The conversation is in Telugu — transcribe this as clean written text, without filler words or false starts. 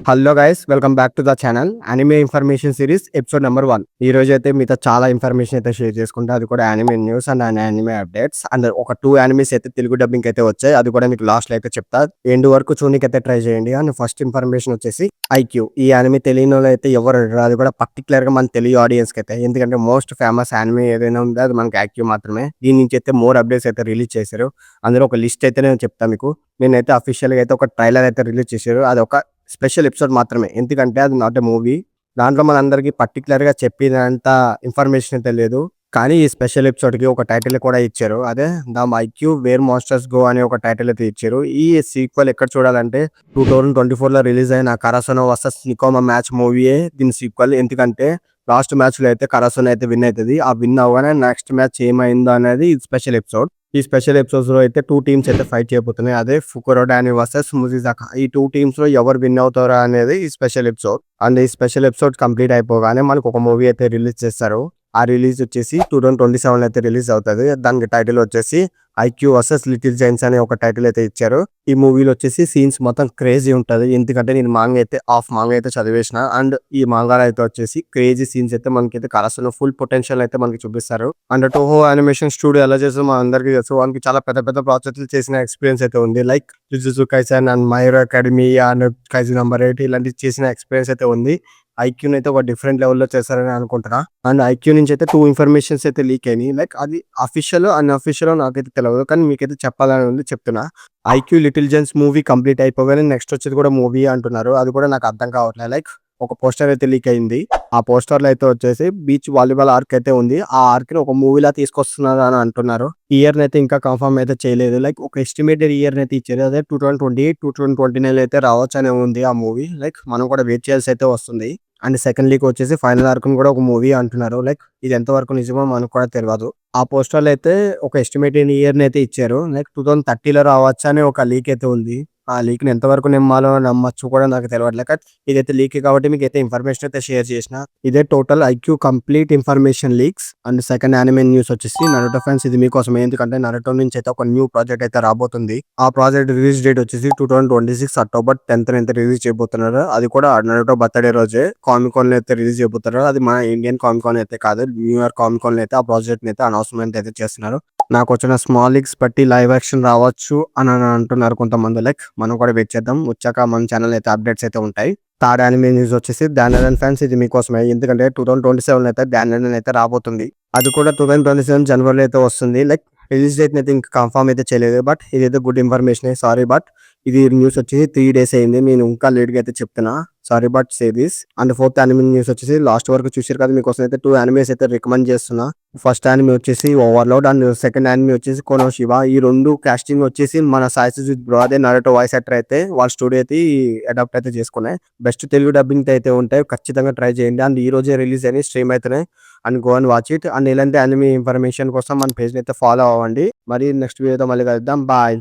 Hello guys, welcome back to the channel anime information series episode number 1. ఈ రోజు అయితే మీతో చాలా ఇన్ఫర్మేషన్ అయితే షేర్ చేసుకుంటా. అది కూడా anime news and anime updates and ఒక 2 యానిమేస్ అయితే తెలుగు డబ్బింగ్ అయితే వచ్చాయి. అది కూడా మీకు లాస్ట్ లో అయితే చెప్తా. ఎండ్ వరకు చూడనీకైతే ట్రై చేయండి. అండ్ ఫస్ట్ ఇన్ఫర్మేషన్ వచ్చేసి ఐక్యూ. ఈ యానిమే తెలియని వాళ్ళు అయితే ఎవరు ఉండరు. అది కూడా పర్టికులర్ గా మన తెలుగు ఆడియన్స్ కి అయితే, ఎందుకంటే మోస్ట్ ఫేమస్ యానిమే ఏదైనా ఉందో అది మనకి ఐక్యూ మాత్రమే. దీని నుంచి అయితే మోర్ అప్డేట్స్ అయితే రిలీజ్ చేశారు. అందులో ఒక లిస్ట్ అయితే నేను చెప్తాను మీకు. నేనైతే అఫీషియల్ గా అయితే ఒక ట్రైలర్ అయితే రిలీజ్ చేశారు. అది ఒక స్పెషల్ ఎపిసోడ్ మాత్రమే, ఎందుకంటే అది నాట్ ఎ మూవీ. దాంట్లో మనందరికి పర్టికులర్ గా చెప్పినంత ఇన్ఫర్మేషన్ అయితే లేదు. కానీ ఈ స్పెషల్ ఎపిసోడ్ కి ఒక టైటిల్ కూడా ఇచ్చారు. అదే the IQ where masters go అనే ఒక టైటిల్ అయితే ఇచ్చారు. ఈ సీక్వెల్ ఎక్కడ చూడాలంటే 2024 లో రిలీజ్ అయిన కరాసనో వర్సెస్ నికోమా మ్యాచ్ మూవీయే దీని సీక్వెల్. ఎందుకంటే లాస్ట్ మ్యాచ్ లో అయితే కరాసనో అయితే విన్ అవుతుంది. ఆ విన్ అవగానే నెక్స్ట్ మ్యాచ్ ఏమైందో అనేది స్పెషల్ ఎపిసోడ్. ఈ స్పెషల్ ఎపిసోడ్స్ లో అయితే 2 టీమ్స్ అయితే ఫైట్ చేయబోతున్నాయి. అదే ఫుకురోడాని వర్సెస్ ముజిజాకా. ఈ 2 టీమ్స్ లో ఎవరు విన్ అవుతారా అనేది ఈ స్పెషల్ ఎపిసోడ్. అండ్ ఈ స్పెషల్ ఎపిసోడ్ కంప్లీట్ అయిపోగానే మనకు ఒక మూవీ అయితే రిలీజ్ చేస్తారు. ఆ రిలీజ్ వచ్చేసి 2027 అయితే రిలీజ్ అవుతుంది. దానికి టైటిల్ వచ్చేసి ఐక్యూ వర్సెస్ లిటిల్ జైంట్స్ అనే ఒక టైటిల్ అయితే ఇచ్చారు. ఈ మూవీలో వచ్చేసి సీన్స్ మొత్తం క్రేజీ ఉంటది. ఎందుకంటే నేను మాంగా అయితే చదివేసిన. అండ్ ఈ మాంగాలో అయితే వచ్చేసి క్రేజీ సీన్స్ అయితే మనకైతే కరాసనో ఫుల్ పొటెన్షియల్ అయితే మనకి చూపిస్తారు. అండ్ టోహో యానిమేషన్ స్టూడియో ఎలా చేస్తారో మన అందరికీ తెలుసు. వానికి చాలా పెద్ద పెద్ద ప్రాజెక్టులు చేసిన ఎక్స్పీరియన్స్ అయితే ఉంది. Like jujutsu Kaisen and my hero academia and kaiju number 8 ఇలాంటివి చేసిన ఎక్స్పీరియన్స్ అయితే ఉంది. ఐక్యూని అయితే ఒక డిఫరెంట్ లెవెల్లో చేస్తారని అనుకుంటున్నా. అండ్ ఐక్యూ నుంచి అయితే 2 ఇన్ఫర్మేషన్స్ అయితే లీక్ అయినాయి. లైక్ అది అఫీషియల్ అండ్ అఫీషియల్ నాకైతే తెలియదు, కానీ మీకైతే చెప్పాలని ఉంది, చెప్తున్నా. IQ little gents movie complete అయిపోగానే నెక్స్ట్ వచ్చేది కూడా మూవీ అంటున్నారు. అది కూడా నాకు అర్థం కావట్లేదు. లైక్ ఒక పోస్టర్ అయితే లీక్ అయింది. ఆ పోస్టర్ లో అయితే వచ్చేసి బీచ్ వాలీబాల్ ఆర్క్ అయితే ఉంది. ఆ ఆర్క్ ని ఒక మూవీలా తీసుకొస్తున్నారు అని అంటున్నారు. ఈ ఇయర్ అయితే ఇంకా కన్ఫర్మ్ అయితే చేయలేదు. లైక్ ఒక ఎస్టిమేటెడ్ ఇయర్ అయితే ఇచ్చారు. అదే 2028 2029 అయితే రావచ్చు అని ఉంది ఆ మూవీ. లైక్ మనం కూడా వెయిట్ చేయాల్సి అయితే వస్తుంది. అండ్ సెకండ్ లీక్ వచ్చేసి ఫైనల్ ఆర్క్ కూడా ఒక మూవీ అంటున్నారు. లైక్ ఇది ఎంత వరకు నిజమో మనకు కూడా తెలియదు. ఆ పోస్టర్ లో అయితే ఒక ఎస్టిమేటెడ్ ఇయర్ అయితే ఇచ్చారు. లైక్ 2030లో రావచ్చు అని ఒక లీక్ అయితే ఉంది. ఆ లీక్ ని ఎంతవరకు నమ్మాలో నమ్మచ్చు కూడా నాకు తెలియట్లేదు. ఇదైతే లీక్ కాబట్టి మీకు అయితే ఇన్ఫర్మేషన్ అయితే షేర్ చేసిన. ఇదే total IQ complete information leaks. And second anime news వచ్చేసి నరుటో ఫ్యాన్స్, ఇది మీకోసమే. ఎందుకంటే నరుటో నుంచి అయితే ఒక న్యూ ప్రాజెక్ట్ అయితే రాబోతుంది. ఆ ప్రాజెక్ట్ రిలీజ్ డేట్ వచ్చేసి 2026 అక్టోబర్ 10th అయితే రిలీజ్ చేయబోతున్నారు. అది కూడా నరుటో బర్త్డే రోజే కామికాన్ అయితే రిలీజ్ చేయబోతున్నారు. అది మన ఇండియన్ కామికాన్ అయితే కాదు, న్యూయార్క్ కామికాన్ అయితే ఆ ప్రాజెక్ట్ అయితే అనౌన్స్మెంట్ అయితే చేస్తున్నారు. నాకు వచ్చిన స్మాల్ లీక్స్ బట్టి లైవ్ యాక్షన్ రావచ్చు అని అంటున్నారు కొంతమంది. లైక్ మనం కూడా వెయిట్ చేద్దాం. వచ్చాక మన ఛానల్ అయితే అప్డేట్స్ అయితే ఉంటాయి. థర్డ్ యానిమే న్యూస్ వచ్చేసి డానెలన్ ఫ్యాన్స్, ఇది మీకోసమే. ఎందుకంటే 2027 అయితే డానెలన్ అయితే రాబోతుంది. అది కూడా 2027 జనవరిలో అయితే వస్తుంది. లైక్ రిలీజ్ డేట్ అయితే ఇంకా కన్ఫర్మ్ అయితే చేయలేదు. బట్ ఇదైతే గుడ్ ఇన్ఫర్మేషన్. సారీ బట్ ఇది న్యూస్ వచ్చేసి 3 days అయింది. నేను ఇంకా లేట్ గా అయితే చెప్తున్నా. Sorry but say this. And fourth anime news వచ్చేసి లాస్ట్ వరకు చూసారు కదా, మీకోసం అయితే 2 యానిమేస్ అయితే రికమెండ్ చేస్తున్నా. ఫస్ట్ యానిమే వచ్చేసి ఓవర్లోడ్ అండ్ సెకండ్ యానిమే వచ్చేసి కొనోషిబా. ఈ రెండు కాస్టింగ్ వచ్చేసి మన సాయి సుజిత్ బ్రో, అదే నరుటో వాయిస్ యాక్టర్ అయితే వాళ్ళ స్టూడియో అయితే అడాప్ట్ అయితే చేసుకున్నాయి. బెస్ట్ తెలుగు డబ్బింగ్ అయితే ఉంటాయి, ఖచ్చితంగా ట్రై చేయండి. అండ్ ఈ రోజే రిలీజ్ అయిన స్ట్రీమ్ అయితేనే and go and watch it. And ఇలాంటి యానిమే ఇన్ఫర్మేషన్ కోసం మన పేజ్ అయితే ఫాలో అవ్వండి. మరి నెక్స్ట్ వీడియోతో మళ్ళీ కలుద్దాం. బాయ్.